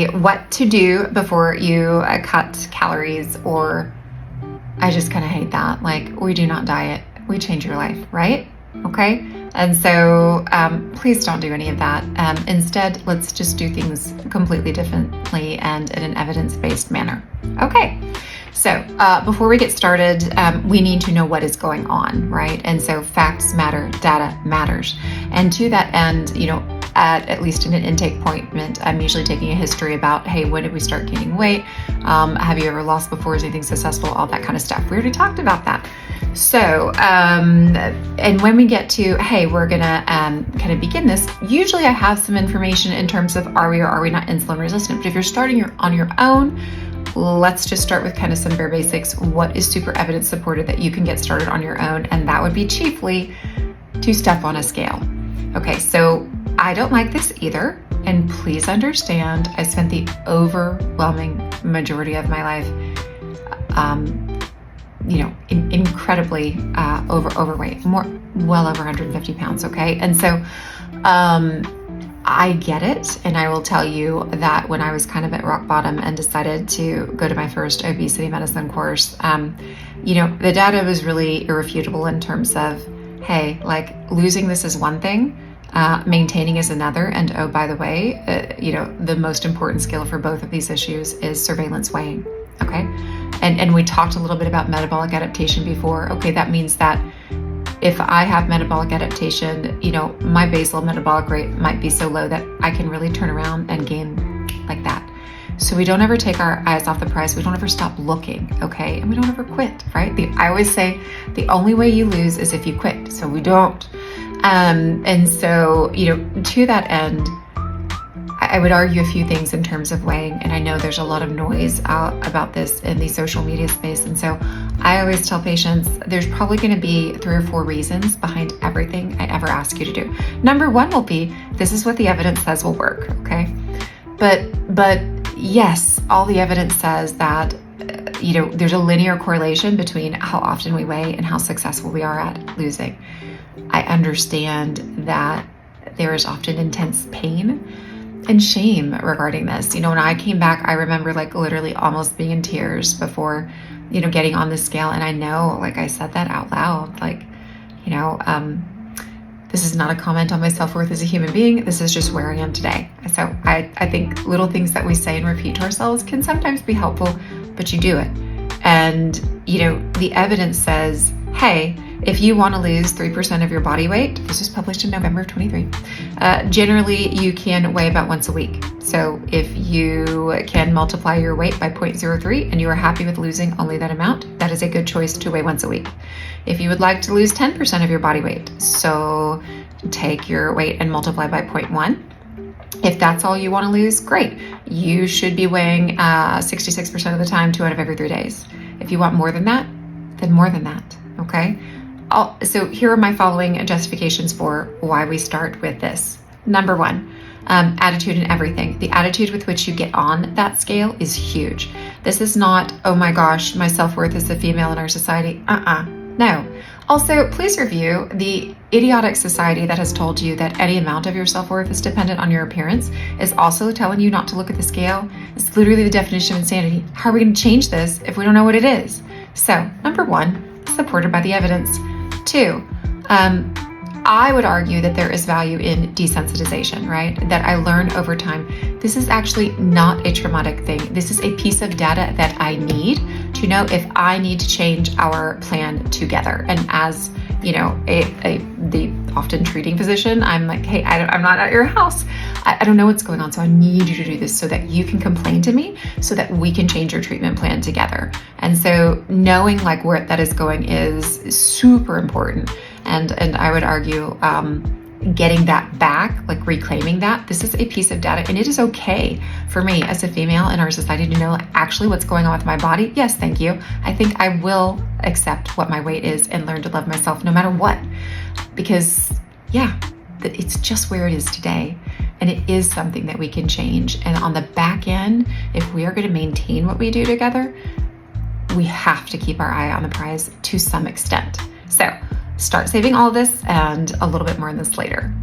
what to do before you cut calories, or I just kind of hate that. Like, we do not diet, we change your life, right? Okay. And so please don't do any of that. Instead, let's just do things completely differently and in an evidence-based manner. Okay. So before we get started, we need to know what is going on, right? And so facts matter, data matters. And to that end, at least in an intake appointment, I'm usually taking a history about, hey, when did we start gaining weight? Have you ever lost before? Is anything successful? All that kind of stuff. We already talked about that. So, and when we get to, hey, we're gonna kind of begin this, usually I have some information in terms of are we or are we not insulin resistant. But if you're starting on your own, let's just start with kind of some bare basics. What is super evidence supported that you can get started on your own? And that would be chiefly to step on a scale. Okay, so I don't like this either. And please understand, I spent the overwhelming majority of my life, incredibly overweight, well over 150 pounds, okay? And so I get it. And I will tell you that when I was kind of at rock bottom and decided to go to my first obesity medicine course, the data was really irrefutable in terms of, hey, like, losing this is one thing, maintaining is another. And oh, by the way, the most important skill for both of these issues is surveillance weighing, okay? And we talked a little bit about metabolic adaptation before. Okay, that means that if I have metabolic adaptation, my basal metabolic rate might be so low that I can really turn around and gain like that. So we don't ever take our eyes off the prize. We don't ever stop looking, okay? And we don't ever quit, right? I always say the only way you lose is if you quit. So we don't. And so, to that end, I would argue a few things in terms of weighing, and I know there's a lot of noise out about this in the social media space. And so I always tell patients there's probably going to be 3 or 4 reasons behind everything I ever ask you to do. Number one will be, this is what the evidence says will work, okay? But yes, all the evidence says that, there's a linear correlation between how often we weigh and how successful we are at losing. I understand that there is often intense pain and shame regarding this. When I came back, I remember like literally almost being in tears before, getting on the scale. And I know, like, I said that out loud, like, this is not a comment on my self-worth as a human being. This is just where I am today. So I think little things that we say and repeat to ourselves can sometimes be helpful, but you do it. And, the evidence says, hey, if you want to lose 3% of your body weight, this was published in November of 23, generally you can weigh about once a week. So if you can multiply your weight by 0.03 and you are happy with losing only that amount, that is a good choice to weigh once a week. If you would like to lose 10% of your body weight, so take your weight and multiply by 0.1. If that's all you want to lose, great. You should be weighing 66% of the time, 2 out of every 3 days. If you want more than that, then more than that, okay? So here are my following justifications for why we start with this. Number one, attitude in everything. The attitude with which you get on that scale is huge. This is not, oh my gosh, my self-worth is the female in our society. No. Also, please review the idiotic society that has told you that any amount of your self-worth is dependent on your appearance is also telling you not to look at the scale. It's literally the definition of insanity. How are we going to change this if we don't know what it is? So, number one, supported by the evidence. 2, I would argue that there is value in desensitization, right? That I learned over time. This is actually not a traumatic thing. This is a piece of data that I need to know if I need to change our plan together. And as the often treating physician, I'm like, hey, I'm not at your house. I don't know what's going on. So I need you to do this so that you can complain to me so that we can change your treatment plan together. And so knowing like where that is going is super important. And I would argue getting that back, like reclaiming that, this is a piece of data, and it is okay for me as a female in our society to know actually what's going on with my body. Yes, thank you. I think I will accept what my weight is and learn to love myself no matter what, because it's just where it is today. And it is something that we can change. And on the back end, if we are going to maintain what we do together, we have to keep our eye on the prize to some extent. So start saving all of this and a little bit more on this later.